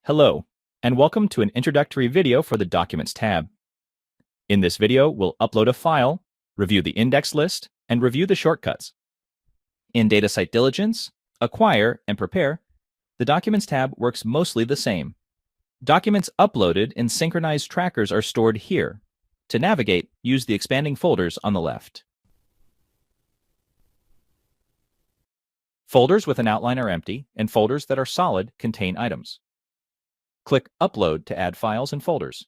Hello, and welcome to an introductory video for the Documents tab. In this video, we'll upload a file, review the index list, and review the shortcuts. In Datasite Diligence, Acquire, and Prepare, the Documents tab works mostly the same. Documents uploaded in synchronized trackers are stored here. To navigate, use the expanding folders on the left. Folders with an outline are empty, and folders that are solid contain items. Click Upload to add files and folders.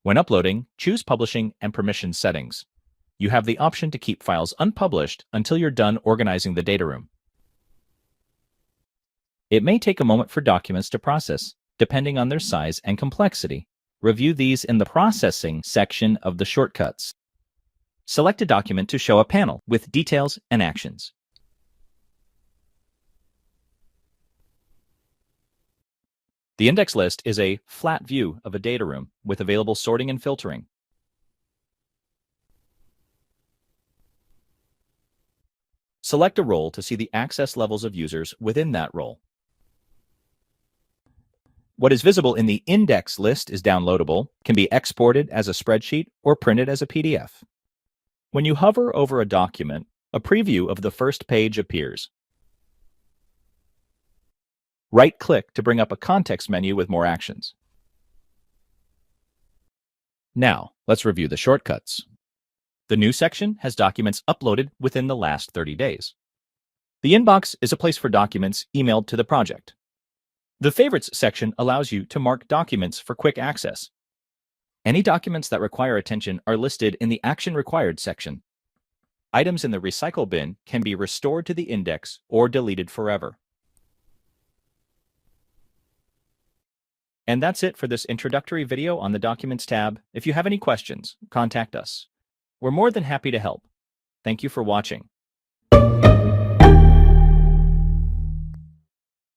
When uploading, choose Publishing and Permission settings. You have the option to keep files unpublished until you're done organizing the data room. It may take a moment for documents to process, depending on their size and complexity. Review these in the Processing section of the shortcuts. Select a document to show a panel with details and actions. The index list is a flat view of a data room with available sorting and filtering. Select a role to see the access levels of users within that role. What is visible in the index list is downloadable, can be exported as a spreadsheet or printed as a PDF. When you hover over a document, a preview of the first page appears. Right-click to bring up a context menu with more actions. Now, let's review the shortcuts. The New section has documents uploaded within the last 30 days. The Inbox is a place for documents emailed to the project. The Favorites section allows you to mark documents for quick access. Any documents that require attention are listed in the Action Required section. Items in the Recycle bin can be restored to the index or deleted forever. And that's it for this introductory video on the Documents tab. If you have any questions, contact us. We're more than happy to help. Thank you for watching.